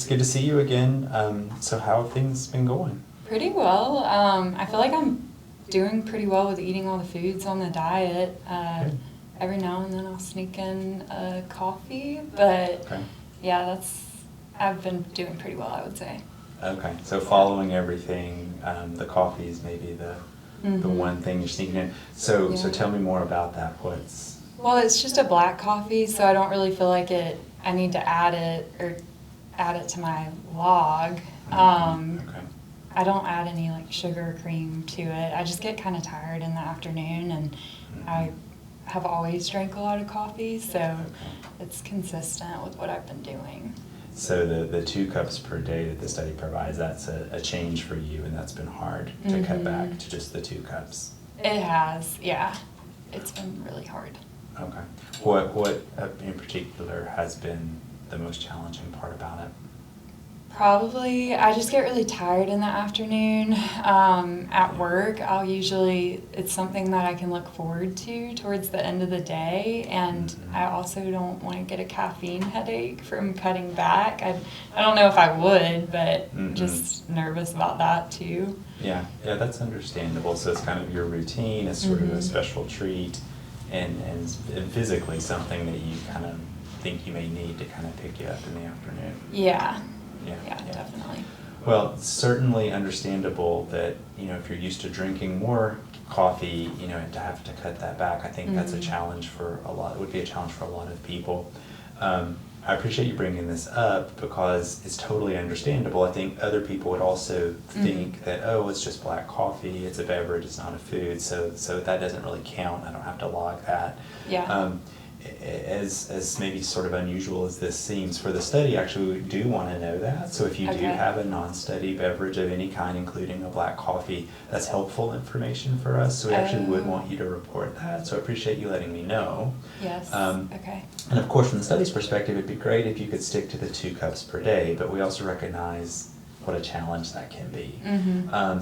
it's good to see you again. So how have things been going? Pretty well. I feel like I'm doing pretty well with eating all the foods on the diet. Good. Every now and then I'll sneak in a coffee, but Okay. yeah, I've been doing pretty well, I would say. Okay, so following everything, the coffee is maybe the one thing you're sneaking in. So Yeah. tell me more about that. Well, it's just a black coffee, so I don't really feel like I need to add it to my log. Okay. I don't add any like sugar or cream to it. I just get kind of tired in the afternoon, and I have always drank a lot of coffee, so it's consistent with what I've been doing. So the 2 cups per day that the study provides, that's a change for you, and that's been hard to cut back to just the 2 cups. It has, yeah. It's been really hard. Okay. What in particular has been the most challenging part about it? Probably, I just get really tired in the afternoon. At work, it's something that I can look forward to towards the end of the day, and I also don't want to get a caffeine headache from cutting back. I don't know if I would, but just nervous about that too. Yeah, that's understandable. So it's kind of your routine, it's sort of a special treat, and physically something that you kind of think you may need to kind of pick you up in the afternoon. Yeah. Yeah, Definitely. Well, it's certainly understandable that, if you're used to drinking more coffee, and to have to cut that back, I think that's a challenge for it would be a challenge for a lot of people. I appreciate you bringing this up because it's totally understandable. I think other people would also think that, oh, it's just black coffee, it's a beverage, it's not a food, so that doesn't really count, I don't have to log that. Yeah. As maybe sort of unusual as this seems for the study, actually we do want to know that. So if you do have a non-study beverage of any kind, including a black coffee, that's helpful information for us. So we actually would want you to report that. So I appreciate you letting me know. Yes. Okay. And of course, from the study's perspective, it'd be great if you could stick to the 2 cups per day, but we also recognize what a challenge that can be.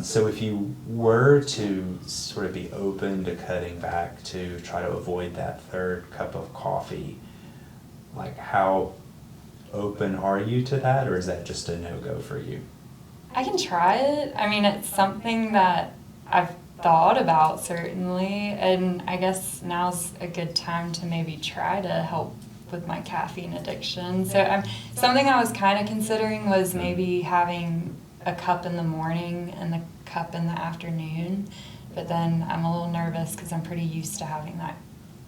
So if you were to sort of be open to cutting back to try to avoid that 3rd cup of coffee, like how open are you to that, or is that just a no-go for you? I can try it. I mean, it's something that I've thought about, certainly, and I guess now's a good time to maybe try to help with my caffeine addiction. So something I was kind of considering was maybe having a cup in the morning and a cup in the afternoon, but then I'm a little nervous because I'm pretty used to having that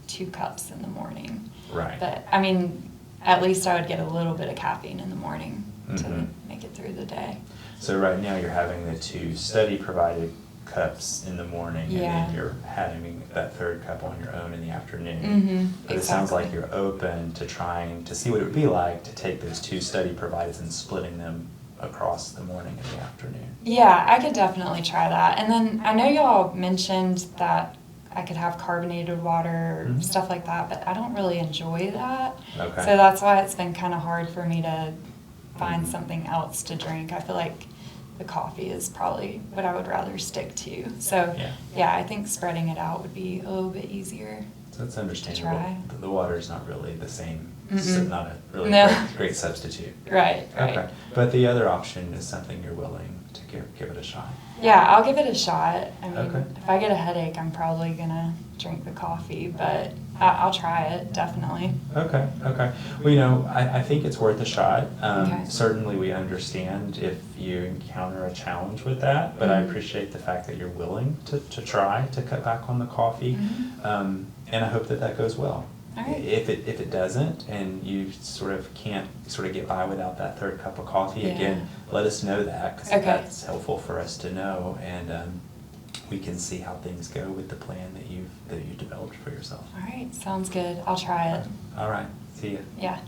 2 cups in the morning. Right. But I mean, at least I would get a little bit of caffeine in the morning to make it through the day. So right now you're having the 2 study-provided cups in the morning, and then you're having that 3rd cup on your own in the afternoon. But it sounds like you're open to trying to see what it would be like to take those 2 study provided and splitting them across the morning and the afternoon. Yeah, I could definitely try that. And then I know y'all mentioned that I could have carbonated water, stuff like that, but I don't really enjoy that. Okay. So that's why it's been kind of hard for me to find something else to drink. I feel like the coffee is probably what I would rather stick to. So yeah, I think spreading it out would be a little bit easier. So that's understandable. To try. The water is not really the same, not a really great substitute. Right. Okay. But the other option is something you're willing to give it a shot. Yeah, I'll give it a shot. I mean, Okay. if I get a headache, I'm probably going to drink the coffee, but I'll try it, definitely. Okay. Well, I think it's worth a shot. Okay. Certainly we understand if you encounter a challenge with that, but I appreciate the fact that you're willing to try to cut back on the coffee, and I hope that goes well. All right. If it doesn't, and you sort of can't get by without that 3rd cup of coffee, again, let us know that, because that's helpful for us to know, and we can see how things go with the plan that you've developed for yourself. All right, sounds good. I'll try it. All right, see ya. Yeah.